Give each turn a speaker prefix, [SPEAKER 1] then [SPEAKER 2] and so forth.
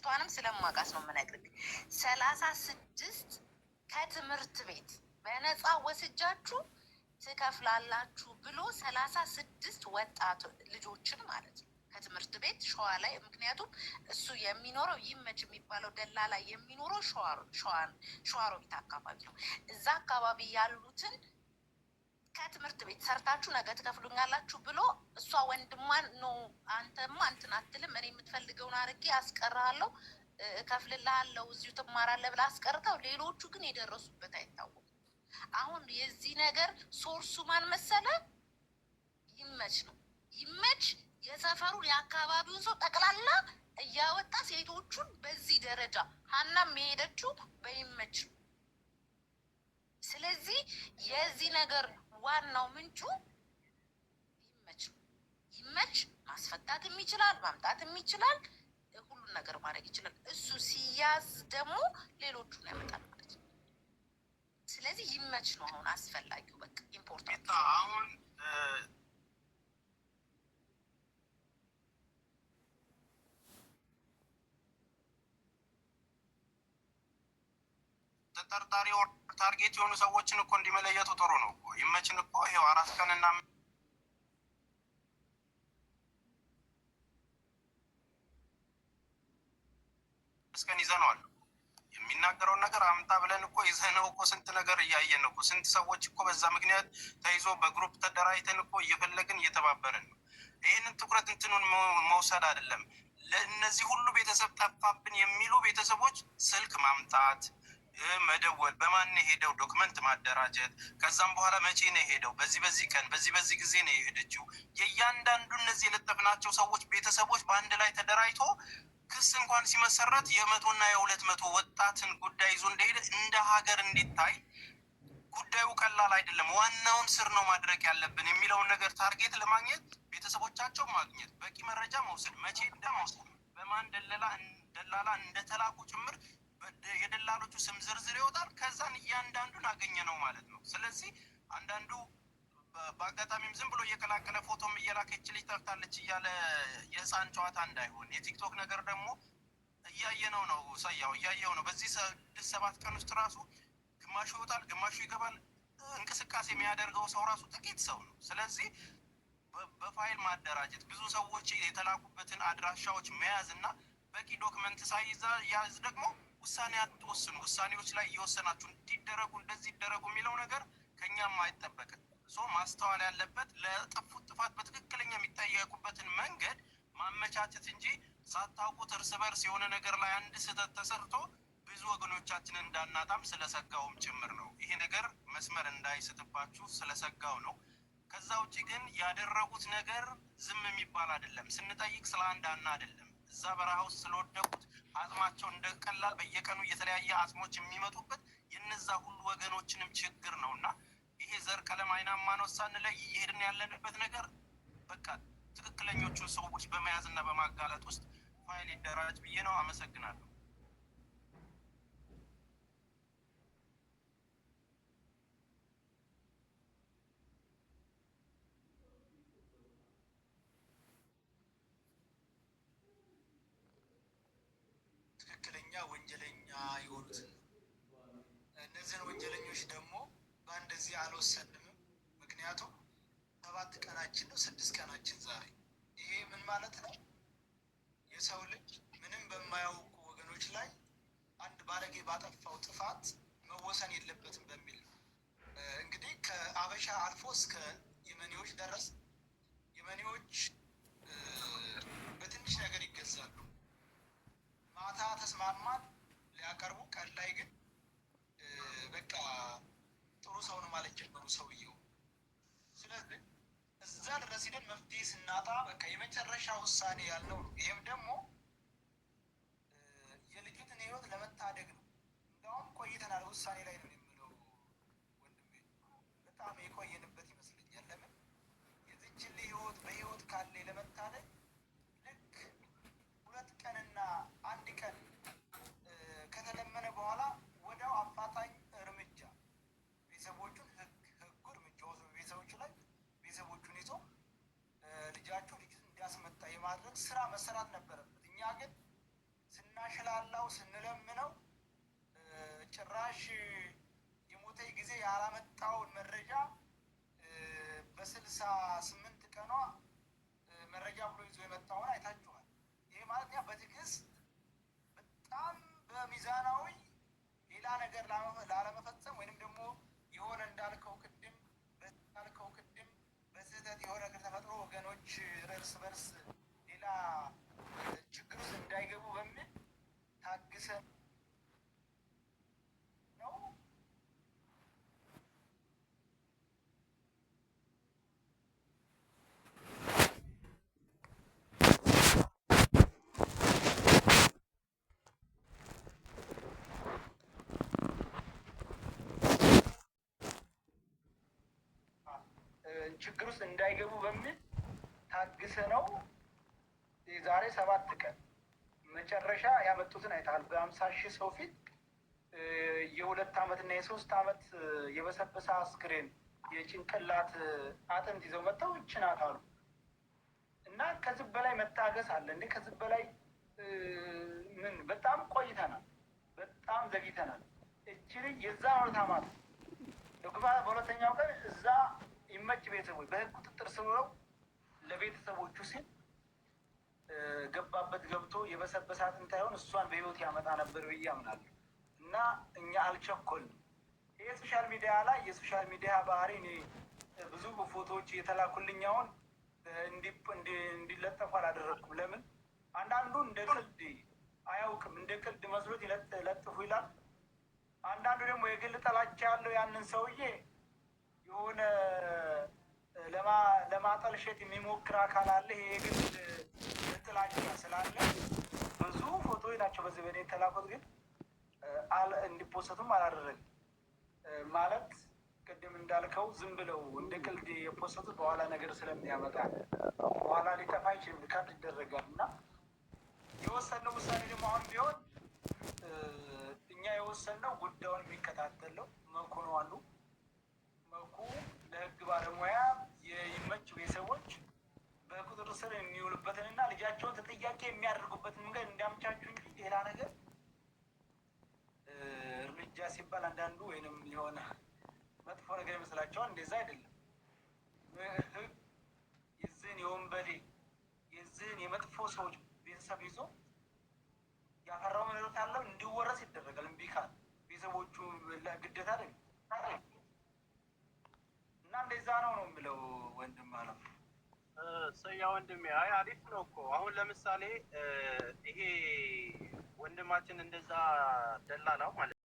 [SPEAKER 1] ልጅቷንም ስለማውቃት ነው የምነግርህ። 36 ከትምህርት ቤት በነፃ ወስጃችሁ ትከፍላላችሁ ብሎ 36 ወጣት ልጆችን ማለት ነው ከትምህርት ቤት ሸዋ ላይ። ምክንያቱም እሱ የሚኖረው ይመች የሚባለው ደላላ የሚኖረው ሸዋሮቢት አካባቢ ነው። እዛ አካባቢ ያሉትን ከትምህርት ቤት ሰርታችሁ ነገ ትከፍሉኛላችሁ ብሎ እሷ ወንድሟን ነው አንተማ እንትን አትልም፣ እኔ የምትፈልገውን አድርጌ አስቀርሃለሁ፣ እከፍልልሃለሁ፣ እዚሁ ትማራለህ ብላ አስቀርተው፣ ሌሎቹ ግን የደረሱበት አይታወቅም። አሁን የዚህ ነገር ሶርሱ ማን መሰለ? ይመች ነው። ይመች የሰፈሩን የአካባቢውን ሰው ጠቅላላ እያወጣ ሴቶቹን በዚህ ደረጃ ሀናም የሄደችው በይመች ነው። ስለዚህ የዚህ ነገር ዋናው ምንጩ ይመች ነው። ይመች ማስፈታትም ይችላል፣ ማምጣትም ይችላል፣ ሁሉን ነገር ማድረግ ይችላል። እሱ ሲያዝ ደግሞ ሌሎቹን ያመጣል ማለት ነው። ስለዚህ ይመች ነው አሁን አስፈላጊው፣ በቃ ኢምፖርታንት
[SPEAKER 2] አሁን ተጠርጣሪ ታርጌት የሆኑ ሰዎችን እኮ እንዲመለየቱ ጥሩ ነው እኮ። ይመችን እኮ ይሄው 4 ቀንና እስከን ይዘነዋል። የሚናገረውን ነገር አምጣ ብለን እኮ ይዘነው እኮ ስንት ነገር እያየን እኮ ስንት ሰዎች እኮ በዛ ምክንያት ተይዞ በግሩፕ ተደራጅተን እኮ እየፈለግን እየተባበረን ነው። ይህንን ትኩረት እንትኑን መውሰድ አይደለም። ለእነዚህ ሁሉ ቤተሰብ ጠፋብን የሚሉ ቤተሰቦች ስልክ ማምጣት፣ መደወል፣ በማን የሄደው ዶክመንት ማደራጀት፣ ከዛም በኋላ መቼ ነው የሄደው፣ በዚህ ቀን በዚህ ጊዜ ነው የሄደችው። የእያንዳንዱ እነዚህ የለጠፍናቸው ሰዎች ቤተሰቦች በአንድ ላይ ተደራጅቶ ክስ እንኳን ሲመሰረት የ100 እና የ200 ወጣትን ጉዳይ ይዞ እንደሄደ እንደ ሀገር እንዲታይ ጉዳዩ ቀላል አይደለም። ዋናውን ስር ነው ማድረግ ያለብን የሚለውን ነገር ታርጌት ለማግኘት ቤተሰቦቻቸው ማግኘት፣ በቂ መረጃ መውሰድ፣ መቼ እንደመውሰድ፣ በማን ደላላ እንደተላኩ ጭምር የደላሎቹ ስም ዝርዝር ይወጣል። ከዛን እያንዳንዱን አገኘ ነው ማለት ነው። ስለዚህ አንዳንዱ በአጋጣሚም ዝም ብሎ እየቀላቀለ ፎቶም እየላከች ልጅ ጠፍታለች እያለ የህፃን ጨዋታ እንዳይሆን፣ የቲክቶክ ነገር ደግሞ እያየነው ነው። ሰያው እያየው ነው። በዚህ 6-7 ቀን ውስጥ ራሱ ግማሹ ይወጣል፣ ግማሹ ይገባል። እንቅስቃሴ የሚያደርገው ሰው ራሱ ጥቂት ሰው ነው። ስለዚህ በፋይል ማደራጀት፣ ብዙ ሰዎች የተላኩበትን አድራሻዎች መያዝ እና በቂ ዶክመንት ሳይያዝ ደግሞ ውሳኔ አትወስኑ። ውሳኔዎች ላይ እየወሰናችሁ እንዲደረጉ እንደዚህ ይደረጉ የሚለው ነገር ከኛም አይጠበቅም። ማስተዋል ያለበት ለጠፉት ጥፋት በትክክለኛ የሚጠየቁበትን መንገድ ማመቻቸት እንጂ ሳታውቁት እርስ በርስ የሆነ ነገር ላይ አንድ ስህተት ተሰርቶ ብዙ ወገኖቻችን እንዳናጣም ስለሰጋውም ጭምር ነው። ይሄ ነገር መስመር እንዳይስትባችሁ ስለሰጋው ነው። ከዛ ውጭ ግን ያደረጉት ነገር ዝም የሚባል አይደለም። ስንጠይቅ ስለ አንድ አይደለም። እዛ በረሃ ውስጥ ስለወደቁት አጽማቸው እንደቀላል በየቀኑ የተለያየ አጽሞች የሚመጡበት የነዛ ሁሉ ወገኖችንም ችግር ነውና ይሄ ዘር ቀለም አይናማ ነው ሳንለይ እየሄድን ያለንበት ነገር በቃ ትክክለኞቹን ሰዎች በመያዝ እና በማጋለጥ ውስጥ ፋይል ይደራጅ ብዬ ነው። አመሰግናለሁ።
[SPEAKER 3] ወንጀለኛ የሆኑትን እነዚህን ወንጀለኞች ደግሞ በእንደዚህ አልወሰንም። ምክንያቱም 7 ቀናችን ነው፣ 6 ቀናችን ዛሬ። ይሄ ምን ማለት ነው? የሰው ልጅ ምንም በማያውቁ ወገኖች ላይ አንድ ባለጌ ባጠፋው ጥፋት መወሰን የለበትም በሚል ነው። እንግዲህ ከአበሻ አልፎ እስከ የመኔዎች ደረስ። የመኔዎች በትንሽ ነገር ይገዛሉ። ማታ ተስማማን ሊያቀርቡ፣ ቀን ላይ ግን በቃ ጥሩ ሰውን ማለት ጀመሩ ሰውየው። ስለዚህ እዛ ድረስ ሄደን መፍትሄ ስናጣ በቃ የመጨረሻ ውሳኔ ያልነው ነው። ይሄም ደግሞ የልጅትን ህይወት ለመታደግ ነው። እንደውም ቆይተናል፣ ውሳኔ ላይ ነው የምለው ወንድሜ። በጣም የቆየንበት ይመስለኛል። ለምን የዚችን ህይወት በህይወት ካለ ለመታደግ ልክ 2 ቀንና 1 ቀን ከተለመነ በኋላ ወዲያው አፋጣኝ እርምጃ ቤተሰቦቹን ህጉ እርምጃ ወስዶ ቤተሰቦቹ ላይ ቤተሰቦቹን ይዞ ልጃቸው ልጅ እንዲያስመጣ የማድረግ ስራ መሰራት ነበረበት። እኛ ግን ስናሸ ስንጣላው ስንለምነው ጭራሽ የሞተ ጊዜ ያላመጣውን መረጃ በ68 ቀኗ መረጃ ብሎ ይዞ የመጣውን አይታችኋል። ይሄ ማለት ያ በትዕግስት በጣም በሚዛናዊ ሌላ ነገር ላለመፈጸም ወይንም ደግሞ የሆነ እንዳልከው ቅድም በስህተት የሆነ ነገር ተፈጥሮ ወገኖች እርስ በርስ ሌላ ችግር ውስጥ እንዳይገቡ በሚል ታግሰን ነው። ችግር ውስጥ እንዳይገቡ በሚል ታግሰ ነው። የዛሬ 7 ቀን መጨረሻ ያመጡትን አይተሃል። በ50,000 ሰው ፊት የ2 ዓመትና የ3 ዓመት የበሰበሰ አስክሬን የጭንቅላት አጥንት ይዘው መጥተው ይችናት አሉ። እና ከዚህ በላይ መታገስ አለ እንዴ? ከዚህ በላይ ምን? በጣም ቆይተናል፣ በጣም ዘግይተናል። እቺ ልጅ የዛ ሁለት ዓመት ለግባ በሁለተኛው ቀን እዛ ይመች ቤተሰቦች በህግ ቁጥጥር ስር ውለው ለቤተሰቦቹ ሲል ገባበት ገብቶ የበሰበሰ አጥንት ሳይሆን እሷን በህይወት ያመጣ ነበር ብዬ አምናለሁ። እና እኛ አልቸኮልንም። ይሄ ሶሻል ሚዲያ ላይ የሶሻል ሚዲያ ባህሪ እኔ ብዙ ፎቶዎች የተላኩልኝ አሁን እንዲለጠፉ አላደረግኩም። ለምን? አንዳንዱ እንደ ቀልድ አያውቅም፣ እንደ ቀልድ መስሎት ይለጥፉ ይላል። አንዳንዱ ደግሞ የግል ጥላቻ ያለው ያንን ሰውዬ የሆነ ለማጠልሸት የሚሞክር አካል አለ። ይሄ የግል ጥላቻ ስላለ ብዙ ፎቶዎች ናቸው በዚህ በእኔ የተላኩት፣ ግን እንዲፖሰቱም አላደረግም። ማለት ቅድም እንዳልከው ዝም ብለው እንደ ቀልድ የፖሰቱት በኋላ ነገር ስለሚያመጣ በኋላ ሊጠፋ አይችልም፣ ሪካርድ ይደረጋል። እና የወሰንነው ውሳኔ ደግሞ አሁን ቢሆን እኛ የወሰንነው ጉዳዩን የሚከታተለው መኩ ነው አሉ። መኩ ለህግ ባለሙያ የይመች ቤተሰቦች በቁጥጥር ስር የሚውሉበትንና ልጃቸውን ተጠያቂ የሚያደርጉበትን መንገድ እንዲያመቻቹ እንጂ ሌላ ነገር እርምጃ ሲባል አንዳንዱ ወይንም የሆነ መጥፎ ነገር ይመስላቸዋል። እንደዛ አይደለም። ህግ የዚህን የወንበዴ የዚህን የመጥፎ ሰዎች ቤተሰብ ይዞ ያፈራው መሬት ያለው እንዲወረስ ይደረጋል። እምቢ ካለ ቤተሰቦቹ ግዴታ አይደለም እና እንደዛ ነው የምለው። ወንድም አለም
[SPEAKER 2] ሰያ ወንድሜ፣ አይ አሪፍ ነው እኮ። አሁን ለምሳሌ ይሄ ወንድማችን እንደዛ ደላላው ማለት